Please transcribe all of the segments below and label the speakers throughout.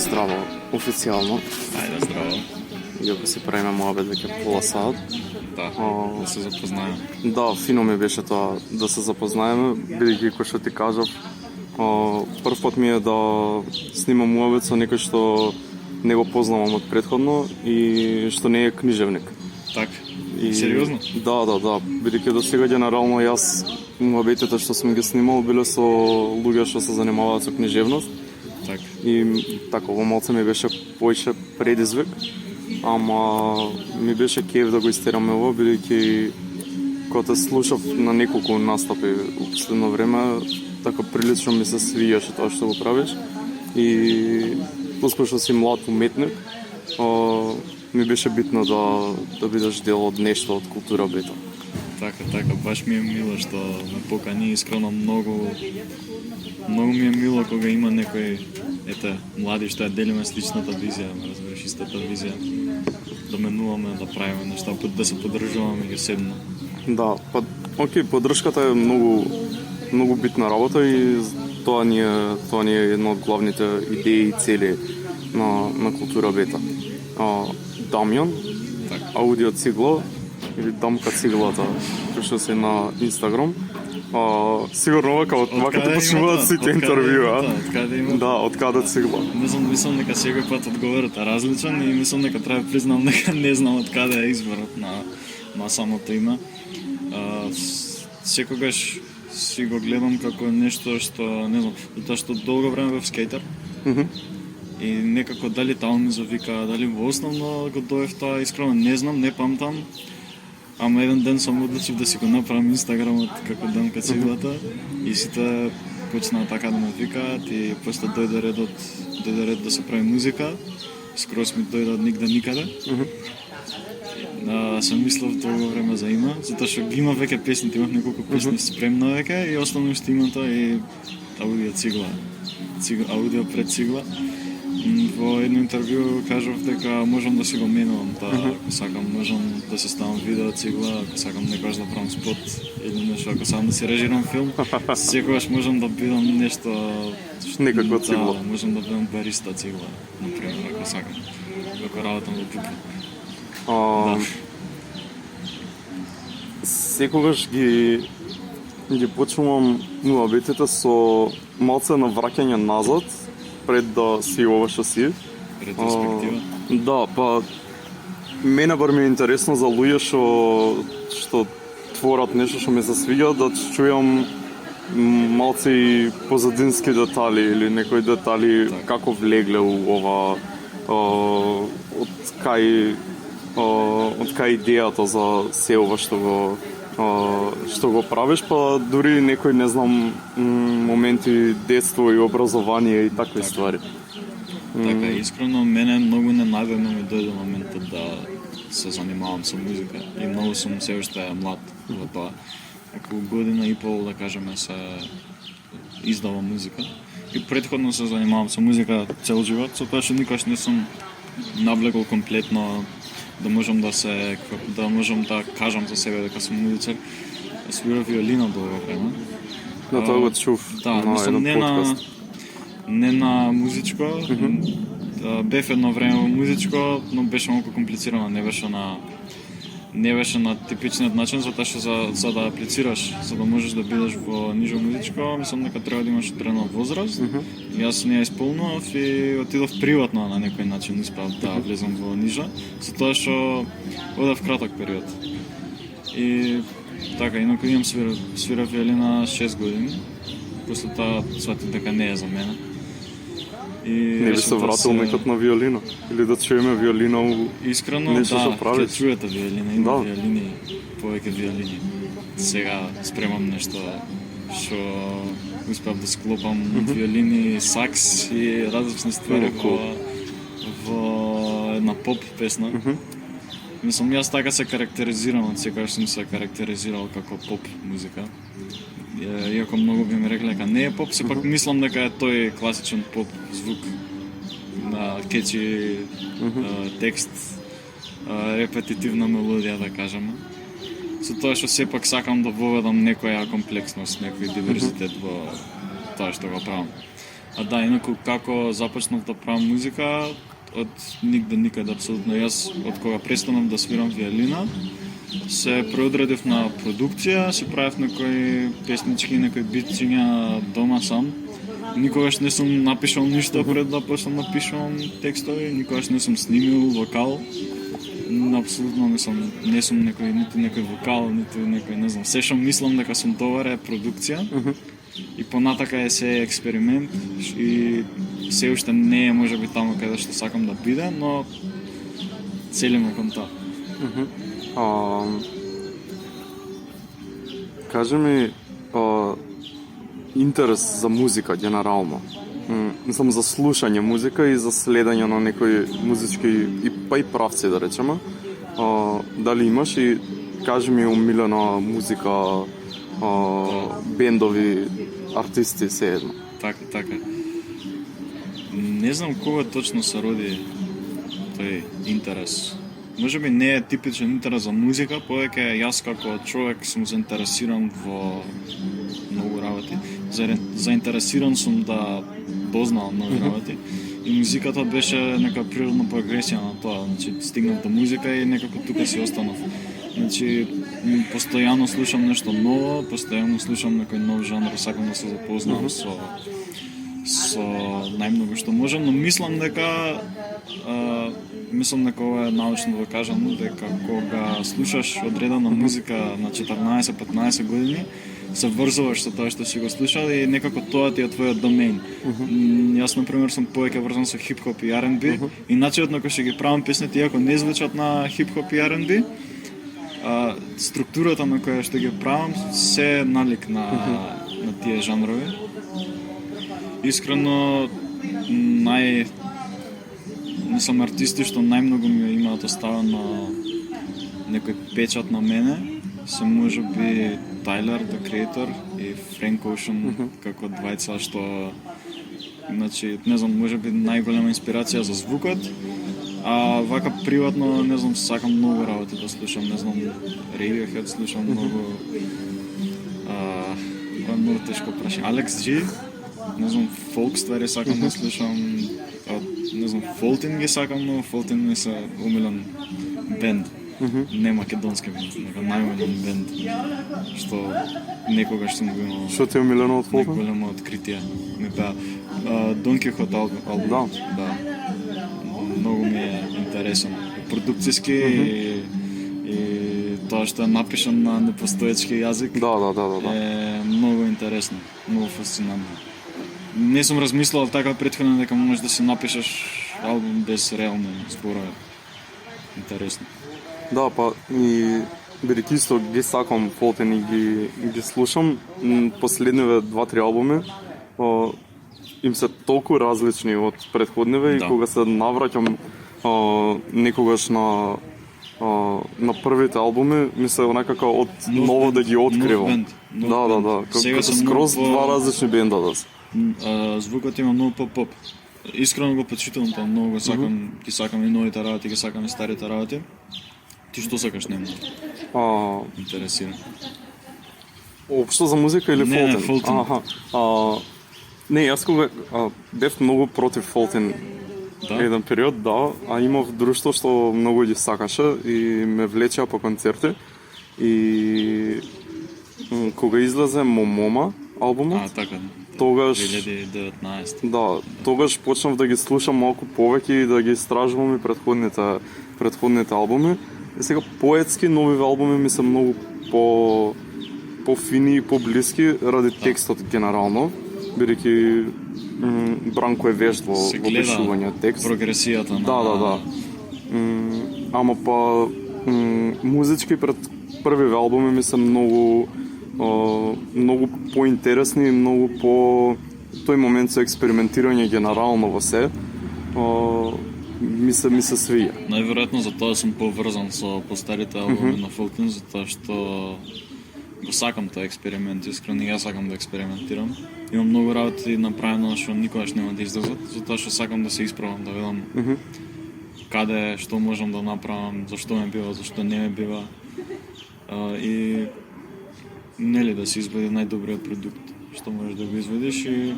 Speaker 1: Здраво, официјално.
Speaker 2: Ајде, здраво.
Speaker 1: Иако си правиме муабет веќе пола сат.
Speaker 2: Да, да се запознаеме.
Speaker 1: Да, фино ми беше тоа да се запознаеме, бидејќи кој што ти кажав, прв пат ми е да снимам муабет со некој што не го познавам од претходно и што не е книжевник.
Speaker 2: Так,
Speaker 1: И...
Speaker 2: сериозно?
Speaker 1: Да, бидејќи до сега генерално јас муабетите што сум ги снимал биле со луѓе што се занимаваат со книжевност.
Speaker 2: Так.
Speaker 1: И така, ово малце ми беше поише предизвик, ама ми беше кеф да го истераме ово, бидејќи кога те слушав на неколку настапи у последно време, така прилично ми се свиѓаше тоа што го правиш и пускаш си млад уметник, ми беше битно да бидеш дел од нешто од култура бета.
Speaker 2: Така, баш ми е мило што ме покани, искрено многу ми е мило кога има некој млади што ја делиме сличната визија, разбираш, истата визија, да менуваме, да правиме нешта, да се поддржуваме меѓусебно.
Speaker 1: Да, па окей, поддршката е многу битна работа и тоа ни е една од главните идеи и цели на култура бета. Дамјан, аудио цигла или Дамка циглата, кој што се на Инстаграм. Сигурно вака ти почнуваат сите интервјуа. Да, од каде цигла?
Speaker 2: Мислам дека секој пат одговорот е различен и мислам дека треба да признам дека не знам од каде е изборот на самото име. Секогаш си го гледам како нешто што, не знам, затоа што долго време бев скейтер. И некако дали таа ми завика, дали во основно го доев тоа, искрено не знам, не памтам. Ама еден ден сум одлучив да си го направам Инстаграмот како Дамка циглата и сите почнаа така да ме викаат и после дојде ред да се прави музика. Скрос ми дојде од нигде никаде. Сум мислев долго време за име, затоа што ги има веќе песните, имав неколку песни спремна веќе и основно што имам тоа е аудио цигла. Аудио пред цигла. Во едно интервју кажав дека можам да си го менувам тоа, ако сакам можам да си ставам видео цигла, ако сакам некогаш да правам спот или нешто, ако сакам да си режирам филм, секогаш можам да бидам нешто
Speaker 1: некаква цигла.
Speaker 2: Да, можам да бидам бариста цигла, например, ако сакам. Ако работам во пупа.
Speaker 1: Секогаш ги почнувам муабетите со малце на враќање назад пред да си ова што си.
Speaker 2: Ретроспектива.
Speaker 1: Да, па мене бар ми е интересно за луѓе што творат нешто што ми се свиѓа, да чујам малце и позадински детали или некои детали како влегле у ова, од кај идејата за се ова што го правиш, па дури некои, не знам, моменти детство и образование и такви ствари.
Speaker 2: Така, искрено, мене многу ненадежно ми дојде моментот да се занимавам со музика и многу сум се уште млад во тоа. Околу година и пол, да кажеме, се издавам музика. И претходно се занимавам со музика цел живот, со тоа што никош не сум наблегол комплетно да можам да кажам за себе дека сум музичар. Свирав виолина долго време.
Speaker 1: Да, тоа го чув на еден подкаст.
Speaker 2: Не на музичко. Бев едно време во музичко, но беше малку комплицирано, не беше на типичниот начин, затоа што за да аплицираш, за да можеш да бидеш во нижо музичко, мислам дека треба да имаш одредена возраст. Јас не ја исполнував и отидов приватно на некој начин, успеав да влезам во нижа, затоа што одев краток период. И така, инаку имам свира виолина 6 години. После тоа сватив дека не е за мене.
Speaker 1: Не би се вратил некад на виолина? Или да чуеме виолина у
Speaker 2: искрено,
Speaker 1: нешто што правиш?
Speaker 2: Ќе чуете виолина, има виолини, повеќе виолини. Сега спремам нешто што успеав да склопам виолини, сакс и различни ствари во една поп песна. Мислам, јас така се карактеризирам, од секогаш сум се карактеризирал како поп музика. Иако многу би ми рекле дека не е поп, сепак мислам дека е тој класичен поп звук на кечи текст, репетитивна мелодија, да кажеме. Со тоа што сепак сакам да воведам некоја комплексност, некој диверзитет во тоа што го правам. А да, инаку како започнав да правам музика, од нигде никаде апсолутно. Јас од кога престанав да свирам виолина, се преодредив на продукција, се правев некои песнички, некои битчиња дома сам. Никогаш не сум напишал ништо пред да почнам да пишувам текстови, никогаш не сум снимил вокал. Апсолутно не сум некој ниту некој вокал, ниту некој, не знам, се што мислам дека сум добар е продукција. И понатака е се експеримент и се уште не е можеби таму каде што сакам да биде, но целиме кон тоа.
Speaker 1: Кажи ми, интерес за музика генерално. Мислам за слушање музика и за следење на некои музички и па и правци да речеме. Дали имаш и кажи ми омилена музика, бендови, артисти се едно.
Speaker 2: Така. Не знам кога точно се роди тој интерес. Можеби не е типичен интерес за музика, повеќе јас како човек сум заинтересиран во многу работи. Заинтересиран сум да познавам нови работи. И музиката беше нека природна прогресија на тоа. Значи, стигнав до музика и некако тука си останав. Значи, постојано слушам нешто ново, постојано слушам некој нов жанр, сакам да се запознам со најмногу што можам, но мислам дека ова е научно докажано, дека кога слушаш одредена музика на 14-15 години, се врзуваш со тоа што си го слушал и некако тоа ти е твојот домен. Јас, например, сум повеќе врзан со хип-хоп и R&B и начинот на кој што ги правам песните, иако не звучат на хип-хоп и R&B, структурата на која што ги правам се налик на тие жанрови. Искрено, не сум артисти што најмногу ми имаат оставено некој печат на мене, се можеби Tyler, The Creator и Frank Ocean како двајца што, значи, не знам, можеби најголема инспирација за звукот, а вака приватно, не знам, сакам многу работи да слушам, не знам, Radiohead слушам многу, тоа е многу тешко прашање. Alex G, не знам, фолк ствари сакам да слушам, не знам, Fulton ги сакам, но Fulton ми се умилен бенд. Не македонски бенд, нека најумилен бенд, што некогаш сум го имал.
Speaker 1: Што ти е умилено од Fulton?
Speaker 2: Големо откритие. Ми беа Don Quixote албум. Да. Многу ми е интересен. Продукциски и тоа што е напишан на непостоечки јазик.
Speaker 1: Да.
Speaker 2: Е многу интересно, многу фасцинантно. Не сум размислувал така претходно дека можеш да си напишеш албум без реални зборови. Интересно.
Speaker 1: Да, па и бидејќи исто ги сакам Fulton и ги слушам, последниве 2-3 албуми им се толку различни од претходниве и кога се навраќам некогаш на првите албуми, ми се некако од ново да ги откривам. Да. Како скроз два различни бенда да се.
Speaker 2: Звукот има многу поп-поп. Искрено го почитувам тоа, многу го сакам, ги сакам и новите работи, ги сакам и старите работи. Ти што сакаш нема? Интересира.
Speaker 1: Општо за музика или Fulton?
Speaker 2: Не, Fulton.
Speaker 1: Не, јас кога бев многу против Fulton еден период, да, а имав друштво што многу ги сакаше и ме влечеа по концерти. И кога излезе Момома албумот, тогаш
Speaker 2: 2019.
Speaker 1: Да, тогаш почнав да ги слушам малку повеќе и да ги истражувам и претходните албуми. И сега поетски нови албуми ми се многу по-фини и по-блиски ради текстот генерално, бидејќи Бранко е вежд во пишување текст.
Speaker 2: Прогресијата на...
Speaker 1: Да. Ама па музички пред првиве албуми ми се многу поинтересни и многу по тој момент со експериментирање генерално во се. Ми се свија.
Speaker 2: Најверојатно за тоа сум поврзан со постарите албуми на Fulton, затоа што го сакам тој експеримент, искрено јас сакам да експериментирам. Имам многу работи направено што никогаш нема да излезат, затоа што сакам да се испробам, да видам каде, што можам да направам, зашто ме бива, зашто не ме бива. И нели да се изведе најдобриот продукт што можеш да го изведеш и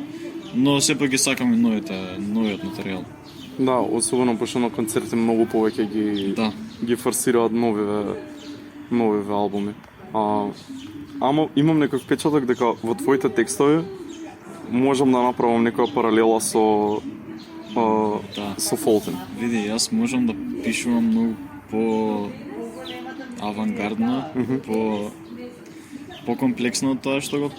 Speaker 2: Но сепак ги сакам и новиот материјал.
Speaker 1: Да, особено пошто на концерти многу повеќе
Speaker 2: Да.
Speaker 1: ги форсираат новиве албуми. Ама имам некој впечаток дека во твоите текстови можам да направам некоја паралела
Speaker 2: Да.
Speaker 1: со Фолтен.
Speaker 2: Види, јас можам да пишувам многу по авангардно, по комплексно од тоа што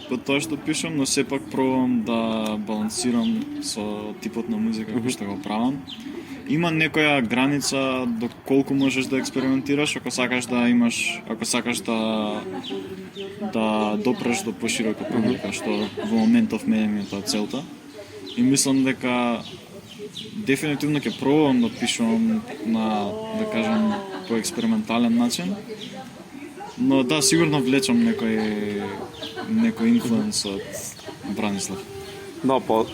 Speaker 2: пишам, но сепак пробам да балансирам со типот на музика кој што го правам. Има некоја граница до колку можеш да експериментираш ако сакаш да допреш до поширока публика, што во моментов мене ми е тоа целта. И мислам дека дефинитивно ќе пробам да пишувам на, да кажам, по експериментален начин. Но да, сигурно влечам некој инфлуенс од Бранислав.
Speaker 1: Да, па,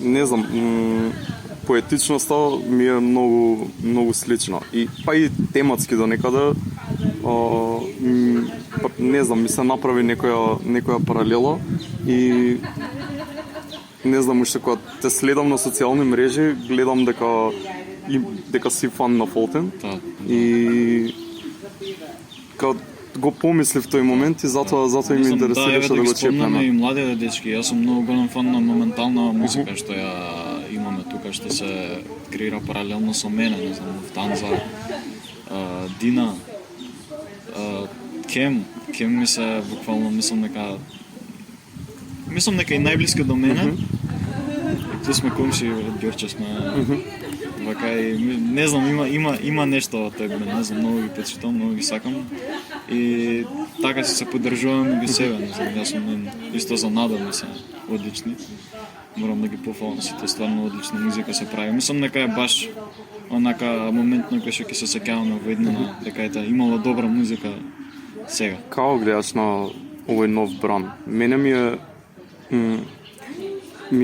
Speaker 1: не знам, поетичноста ми е многу слична. И тематски до некаде, не знам, ми се направи некоја паралела и не знам уште кога те следам на социјални мрежи, гледам дека си фан на Фолтен.
Speaker 2: Да.
Speaker 1: И кога го помислив тој момент и затоа и ме интересираше да го чепнеме.
Speaker 2: И младите дечки, јас сум многу голем фан на моментална музика што ја имаме тука, што се креира паралелно со мене, не знам, Танза, Дина, Кем ми се буквално мислам дека и најблиска до мене. Ту сме комши, Ѓорче сме. Вака и не знам, има нешто од тој бенд, не знам, многу ги почитам, многу ги сакам. И така се поддржувам ги себе, не знам, јас сум исто за надам се одлични. Морам да ги пофалам, сите стварно одлична музика се прави. Мислам дека е баш онака моментно кога што ќе се сеќаваме во иднина, дека е имало добра музика сега.
Speaker 1: Како гледаш на овој нов бран? Мене ми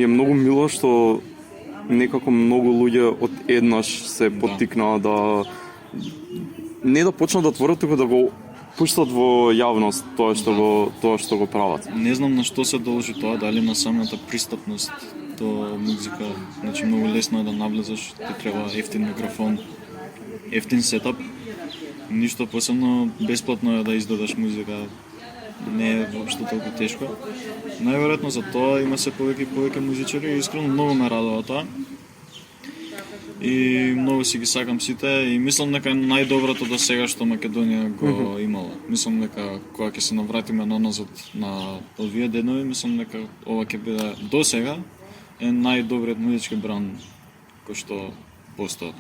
Speaker 1: е многу мило што некако многу луѓе од еднаш се поттикнаа да не да почнат да творат, туку да го пуштат во јавност тоа што го прават.
Speaker 2: Не знам на што се должи тоа, дали на самата пристапност до музика, значи многу лесно е да навлезеш, ти треба ефтин микрофон, ефтин сетап, ништо посебно, бесплатно е да издадеш музика, не е воопшто толку тешко. Најверојатно за тоа има се повеќе музичари и искрено многу ме радува тоа. И многу си ги сакам сите и мислам дека е најдоброто до сега што Македонија го имала. Мислам дека кога ќе се навратиме назад на овие денови, мислам дека ова ќе биде до сега е најдобриот музички бран кој што постои.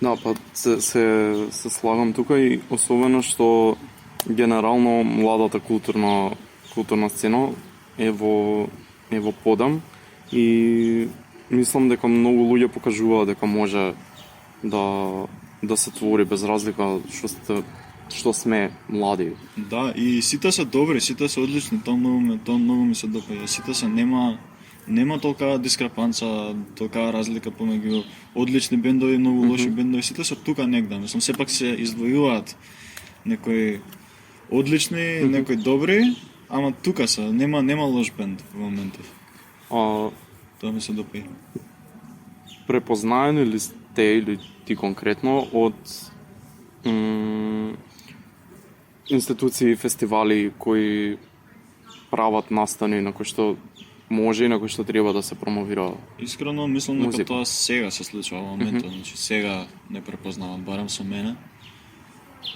Speaker 1: Да, па се слагам тука и особено што генерално младата културна сцена е во подем и мислам дека многу луѓе покажуваат дека може да се твори без разлика што сме млади.
Speaker 2: Да, и сите се добри, сите се одлични, тоа многу ми се допаѓа. Сите се нема толкава дискрепанца, толкава разлика помеѓу одлични бендови и многу лоши бендови. Сите се тука негде, мислам сепак се издвојуваат некои одлични, некои добри, ама тука се, нема лош бенд во моментов. Тоа ми се допаѓа.
Speaker 1: Препознаени ли сте или ти конкретно од институции и фестивали кои прават настани на кои што може и на кои што треба да се промовира?
Speaker 2: Искрено мислам дека тоа сега се случува во моментот, значи сега не препознавам, барем со мене.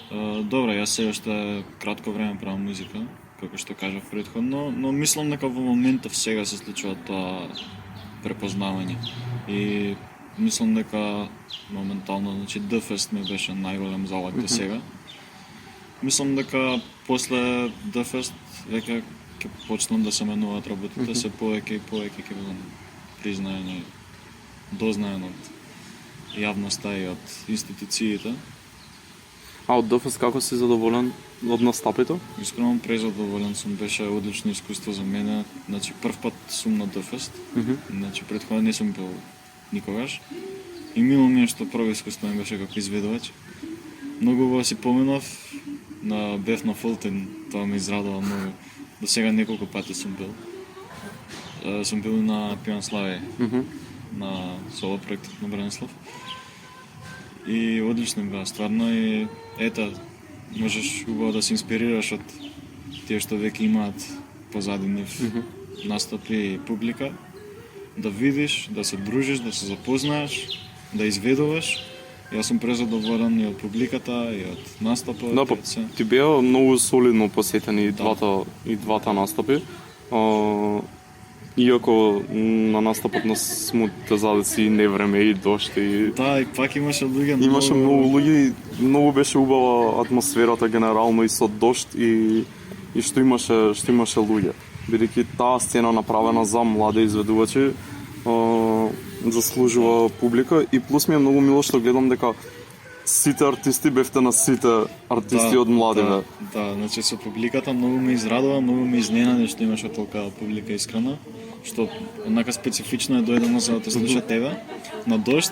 Speaker 2: Добро, јас сега што кратко време правам музика, како што кажав претходно, но мислам дека во моментов сега се случува тоа препознавање. И мислам дека моментално, значи D-Fest ми беше најголем залог до сега. Мислам дека после D-Fest веќе ќе почнат да се менуваат работите, се повеќе и повеќе ќе бидам признаен и дознаен од јавноста и од институциите.
Speaker 1: А од D-Fest како си задоволен од настапите?
Speaker 2: Искрено презадоволен сум, беше одлично искуство за мене. Значи прв пат сум на D-Fest, значи претходно не сум бил никогаш. И мило ми е што прво искуство ми беше како изведувач. Многу убаво си поминав, бев на Фолтен, тоа ме израдува многу. До сега неколку пати сум бил. сум бил на Пијан Славе, на соло проектот на Бранислав. И одлично беа, стварно, и ета, можеш убаво да се инспирираш од тие што веќе имаат позади нив настапи и публика, да видиш, да се дружиш, да се запознаеш, да изведуваш. Јас сум презадоволен и од публиката, и од настапот,
Speaker 1: Да,
Speaker 2: и
Speaker 1: па,
Speaker 2: од се.
Speaker 1: ти беа многу солидно посетени
Speaker 2: Да.
Speaker 1: и двата настапи. Иако на настапот на Смут те задеси невреме и дошт и
Speaker 2: Да, и пак имаше луѓе
Speaker 1: имаше многу луѓе, многу беше убава атмосферата генерално и со дошт и што имаше луѓе. Бидејќи таа сцена направена за млади изведувачи, заслужува публика и плюс ми е многу мило што гледам дека сите артисти бевте на сите артисти од младиве.
Speaker 2: Да, значи со публиката многу ме израдува, многу ме изненади што имаше толка публика искрена, што однака специфично е дојдено за да те слуша тебе на дошт.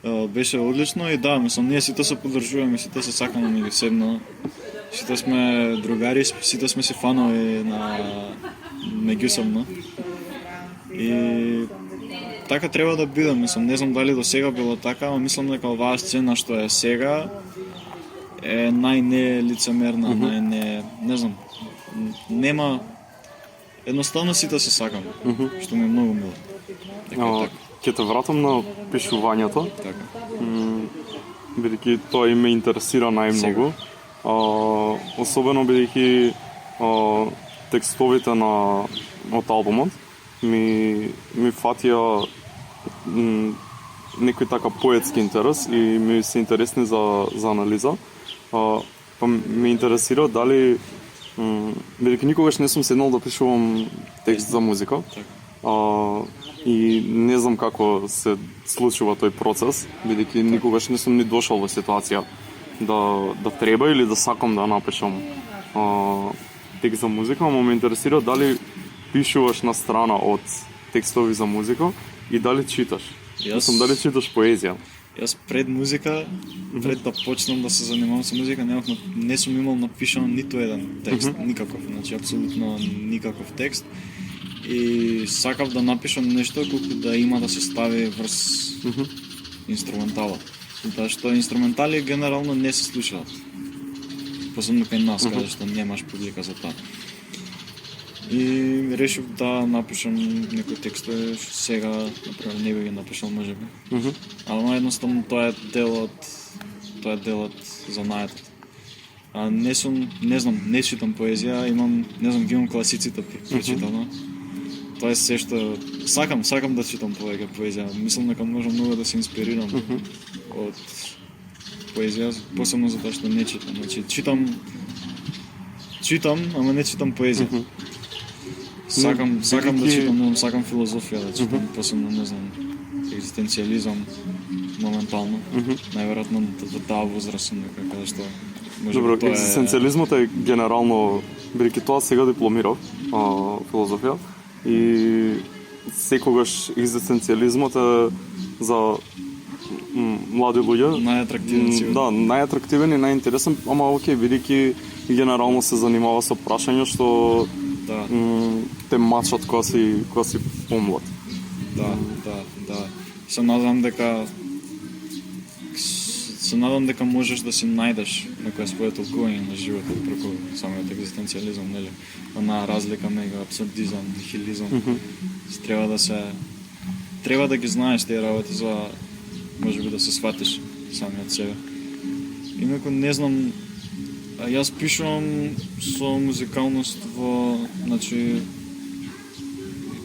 Speaker 2: Беше одлично и да, мислам, ние сите се поддржуваме, сите се сакаме меѓусебно. Сите сме другари, сите сме си фанови на меѓусебно. И така треба да биде, мислам, не знам дали до сега било така, ама мислам дека оваа сцена што е сега е најнелицемерна, не знам, нема, едноставно сите се сакаме, што ми е многу мило. Така,
Speaker 1: Ќе те вратам на пишувањето,
Speaker 2: така.
Speaker 1: бидејќи тоа и ме интересира најмногу. Особено бидејќи текстовите од албумот ми фатија некој така поетски интерес и ми се интересни за анализа. Па ме интересира дали бидејќи никогаш не сум седнал да пишувам текст за музика. И не знам како се случува тој процес, бидејќи никогаш не сум ни дошол во ситуација да треба или да сакам да напишам текст за музика, но ме интересира дали пишуваш на страна од текстови за музика и дали читаш. Мислам, дали читаш поезија.
Speaker 2: Јас пред музика, пред да почнам да се занимавам со музика, не сум имал напишан ниту еден текст, никаков, значи апсолутно никаков текст. И сакав да напишам нешто колку да има да се стави врз инструментала. Затоа што инструментали генерално не се слушаат. Посебно кај нас, каде што немаш публика за тоа. И решив да напишам некои текстови, сега, например, не би ги напишал можеби. Ама едноставно тоа е делот за наетот. Не знам, не читам поезија, ги имам класиците прочитано. Тоа е се што сакам да читам поезија. Мислам дека можам многу да се инспирирам од поезија, посебно затоа што не читам. Значи читам, ама не читам поезија. Сакам да читам, сакам филозофија да читам, посебно не знам, екзистенцијализам моментално. Најверојатно до таа возраст сум дека каде што
Speaker 1: Добро, екзистенцијализмот е генерално, бидејќи тоа сега дипломирав филозофија и секогаш екзистенцијализмот е за млади луѓе
Speaker 2: најатрактивен сигурно.
Speaker 1: Да, најатрактивен и најинтересен, ама окей, бидејќи генерално се занимава со прашања што те мачат кога си помлад.
Speaker 2: Да. Се надам дека можеш да си најдеш некоја своја толкување на животот преку самиот екзистенцијализам, нели? Она разлика меѓу абсурдизам, нихилизам. Треба да ги знаеш тие работи за можеби да се сватиш самиот себе. Инаку не знам, јас пишувам со музикалност значи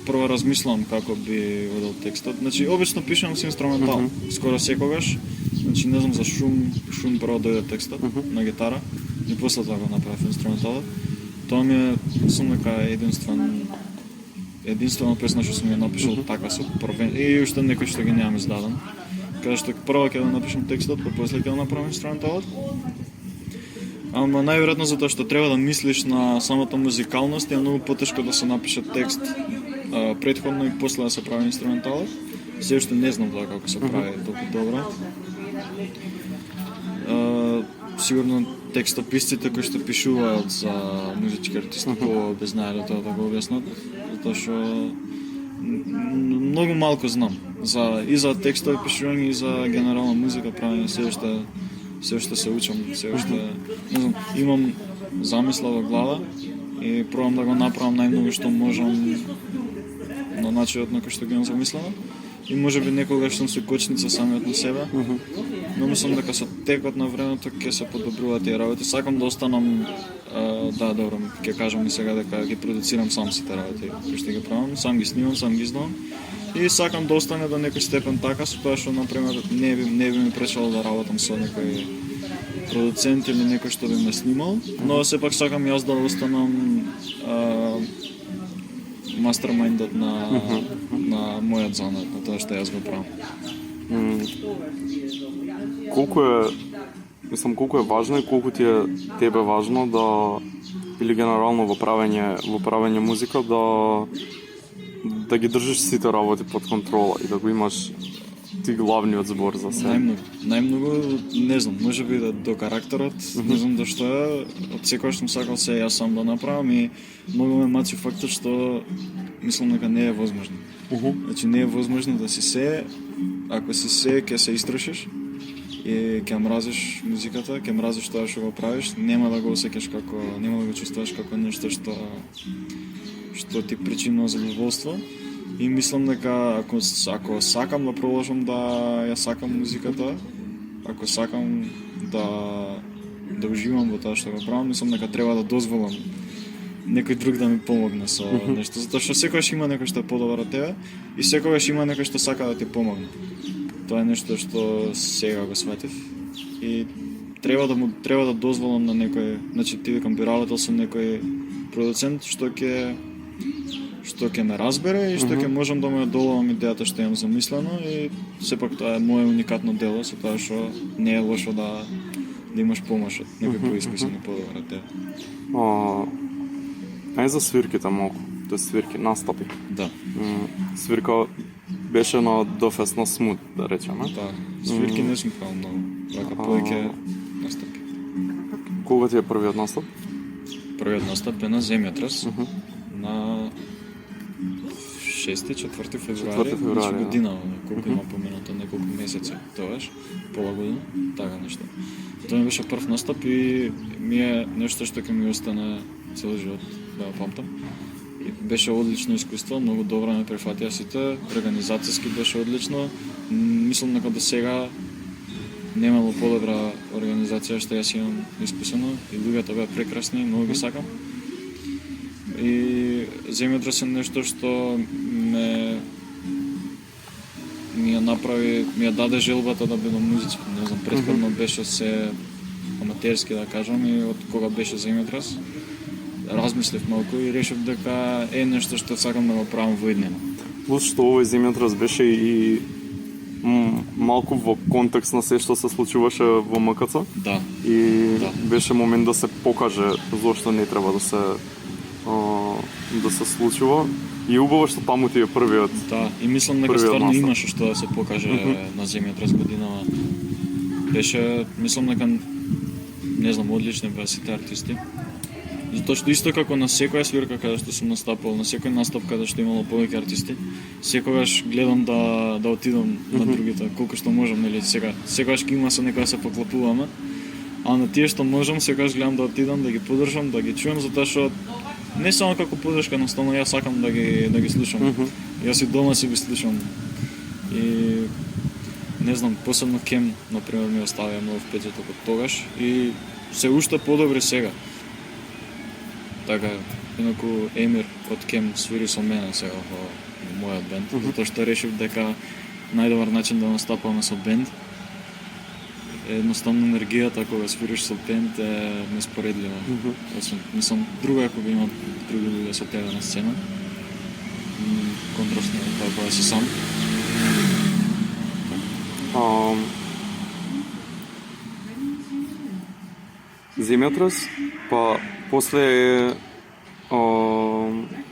Speaker 2: прво размислам како би одел текстот. Значи обично пишувам со инструментал, скоро секогаш. Значи не знам за шум прво дојде текстот на гитара и после тоа го направив инструменталот. Тоа ми е, мислам дека единствена песна што сум ја напишал така со првен и уште некој што ги немам издаден. Каде што прво ќе го напишам текстот, па после ќе го направам инструменталот. Ама најверојатно затоа што треба да мислиш на самата музикалност и е многу потешко да се напише текст претходно и после да се прави инструменталот. Се уште не знам тоа како се прави толку добро. Сигурно текстописците кои што пишуваат за музички артисти по без знаеле тоа да го објаснат. затоа што многу малку знам и за текстови пишување и за генерална музика правење, се уште се учам, се уште не знам, имам замисла во глава и пробам да го направам најмногу што можам на начинот на кој што ги имам замислено. И можеби некогаш сум се кочница самиот на себе, но мислам дека со текот на времето ќе се подобруваат тие работи. Сакам да останам, да, добро, ќе кажам и сега дека ги продуцирам сам сите работи кои што ги правам, сам ги снимам, сам ги издавам. И сакам да остане до некој степен така, со тоа што, например, не би ми пречело да работам со некој продуцент или некој што би ме снимал, но сепак сакам јас да останам мастермайндот на мојот занат, на тоа што јас го правам.
Speaker 1: Колку е важно и колку ти е тебе важно да, или генерално во правење музика, да ги држиш сите работи под контрола и да го имаш ти главниот збор за се.
Speaker 2: Најмногу, не знам, можеби до карактерот, не знам до што е, од секојаш сум сакал се јас сам да направам и многу ме мачи фактот што мислам дека не е возможно. Значи не е возможно да си се, ако си се ќе се истрошиш и ќе мразиш музиката, ќе мразиш тоа што го правиш, нема да го осеќаш како, нема да го чувствуваш како нешто што ти причинува задоволство. И мислам дека ако сакам да продолжам да ја сакам музиката, ако сакам да уживам во тоа што го правам, мислам дека треба да дозволам некој друг да ми помогне со нешто, затоа што секогаш има некој што е подобар од тебе и секогаш има некој што сака да ти помогне. Тоа е нешто што сега го сватив и треба да дозволам на некој, значи ти викам би работел со некој продуцент што ќе ме разбере и што ќе можам да му ја доловам идејата што имам замислено и сепак тоа е моје уникатно дело, со тоа што не е лошо да имаш помош од некој поискусен и подобар од тебе.
Speaker 1: Ај за свирките малку, тоа свирки, настапи.
Speaker 2: Да.
Speaker 1: Свирка беше на дофест на смут, да речеме.
Speaker 2: Да, свирки не сум правил многу, вака повеќе настапи.
Speaker 1: Кога ти е првиот настап?
Speaker 2: Првиот настап е на Земјотрес, на 4 февруари, значи година, колку има поминато, неколку месеци, тоаш, пола година, така нешто. Тоа ми беше прв настап и ми е нешто што ќе ми остане цел живот да го памтам. И беше одлично искуство, многу добро ме прифатија сите, организацијски беше одлично. Мислам дека до сега немало подобра организација што јас имам искусено и луѓето беа прекрасни, многу ги сакам. И Земјотрес е нешто што ми ја даде желбата да бидам музичар. Не знам, претходно беше се аматерски да кажам и од кога беше Земјотрес размислив малку и решив дека е нешто што сакам да го правам во иднина.
Speaker 1: Плюс што овој Земјотрес беше и малку во контекст на се што се случуваше во МКЦ.
Speaker 2: Да.
Speaker 1: И беше момент да се покаже зошто не треба да се случува. И убаво што таму ти е првиот.
Speaker 2: Да, и мислам дека стварно имаше што да се покаже на Земјотрес годинава. Беше, мислам дека не знам, одлични беа сите артисти. Затоа што исто како на секоја свирка каде што сум настапал, на секој настап каде што имало повеќе артисти, секогаш гледам да отидам на другите колку што можам, нели сега. Секогаш ќе има со некој да се поклопуваме, а на тие што можам, секогаш гледам да отидам, да ги поддржам, да ги чуам, затоа што не само како поддршка, едноставно јас сакам да ги слушам. Јас и дома си ги слушам. И не знам, посебно Кем, например, ми оставија многу впечаток од тогаш и се уште подобри сега. Така, инаку Емир од Кем свири со мене сега во мојот бенд, затоа што решив дека најдобар начин да настапаме со бенд едноставно енергијата кога свириш со бенд е неспоредлива. Мислам, друго ако би имал други луѓе со тебе на сцена. Контрасно е тоа кога си сам.
Speaker 1: Земјотрес, па после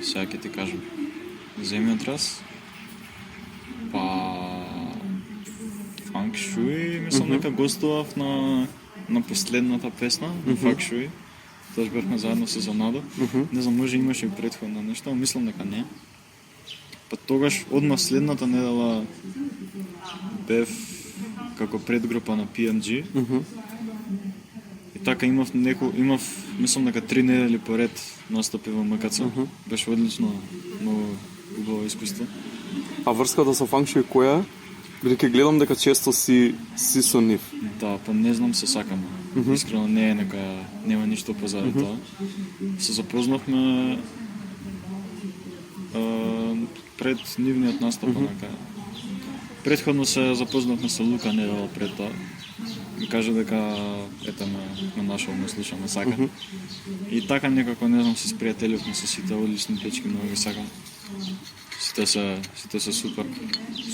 Speaker 2: сега ќе ти кажам. Земјотрес, па Фанк Шуи, мислам дека гостував на последната песна, на Фанк Шуи. Тоа бевме заедно со Занадо. Не знам, може имаше и претходно нешто, мислам дека не. Па тогаш одмав следната недела бев како предгрупа на PMG. И така имав мислам дека 3 недели поред настапи во МКЦ. Беше одлично, многу убаво искуство.
Speaker 1: А врската со Фанкши која е? Бидејќи гледам дека често си со нив.
Speaker 2: Да, па не знам, се сакаме. Искрено не е нема ништо позади тоа. Се запознавме пред нивниот настап онака. Претходно се запознавме со Лука недела пред тоа. Ми кажа дека ете ме нашол, ме слуша, ме сака. И така некако не знам се спријателивме со сите одлични дечки, многу ги сакам. Сите се супер.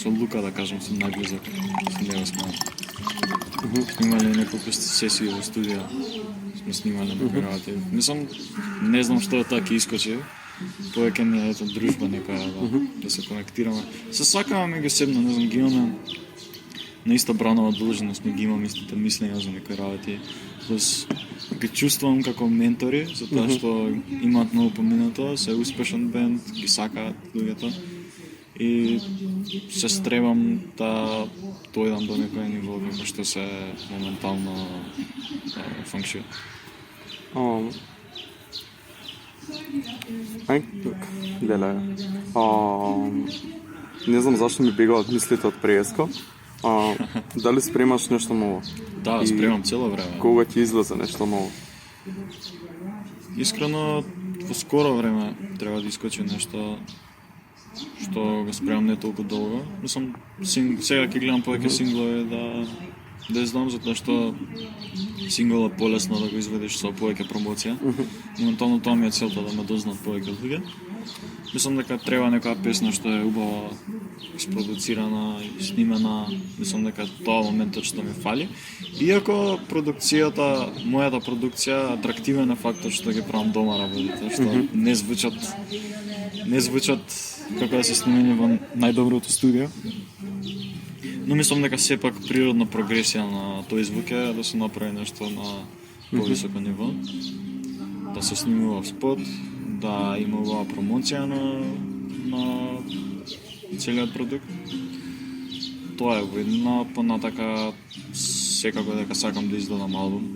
Speaker 2: Со Лука да кажам сум најблизок. Со него сме снимале неколку сесии во студија. Сме снимале некои работи. Мислам, не знам што тоа ќе искочи. Повеќе ни е дружба некоја да се конектираме. Се сакаме ги седна, не знам, ги имаме на иста бранова должност, ги имаме истите мислења за некои работи. Плюс ги чувствувам како ментори, затоа што имаат многу поминато, се успешен бенд, ги сакаат луѓето. И се стребам да дојдам до некој ниво како што се моментално Фанкши.
Speaker 1: Леле. Не знам зашто ми бегаат мислите од преска. Дали спремаш нешто ново?
Speaker 2: Да, спремам цело време.
Speaker 1: Кога ќе излезе нешто ново?
Speaker 2: Искрено, во скоро време треба да искочи нешто што го спремам не толку долго. Мислам, сега ќе гледам повеќе синглови да издам, затоа што сингол е полесно да го изведеш со повеќе промоција. Моментално тоа ми е целта да ме дознаат повеќе луѓе. Мислам дека треба некоја песна што е убаво isproducirana и снимена, мислам дека тоа моментот што ми фали. Иако продукцијата, мојата продукција атрактивен е фактот што ги правам дома работите, што не звучат како да се снимени во најдоброто студио. Но мислам дека сепак природна прогресија на тој звук е да се направи нешто на повисоко ниво. Да се снимува спот, да има оваа промоција на целиот продукт. Тоа е видно, понатака секако дека сакам да издадам албум.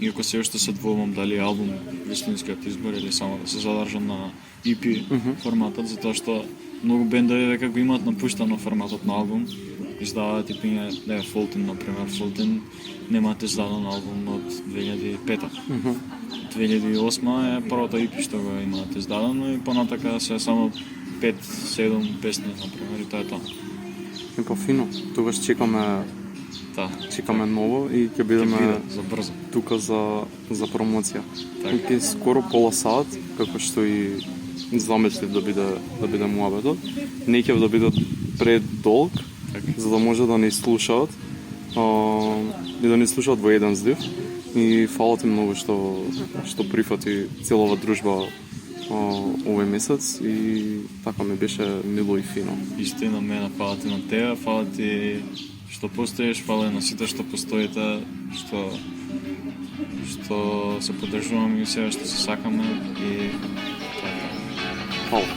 Speaker 2: Иако се уште се двоумам дали албум вистинскиот избор или само да се задржам на EP форматот, затоа што многу бендови века го имаат напуштано форматот на албум. Издаваат и пиње, Фолтин, например, Фолтин немаат издаден албум од 2005. 2008 е првото EP што го имаат издадено и понатака се само 5-7 песни, например, и тоа е тоа.
Speaker 1: Е па фино, тогаш чекаме ново и ќе бидеме
Speaker 2: за брзо
Speaker 1: тука за промоција. Ќе скоро пола сат, како што и замислив да биде муабетот. Не ќе да биде предолг, за да може да не слушаат и да не слушаат во еден здив. И фала ти многу што прифати целова дружба овој месец и така ми беше мило и фино.
Speaker 2: Исто и на мене, фала ти на теа, фала ти што постоиш, фала и на сите што постоите, што се поддржуваме и сега што се сакаме и
Speaker 1: Фала.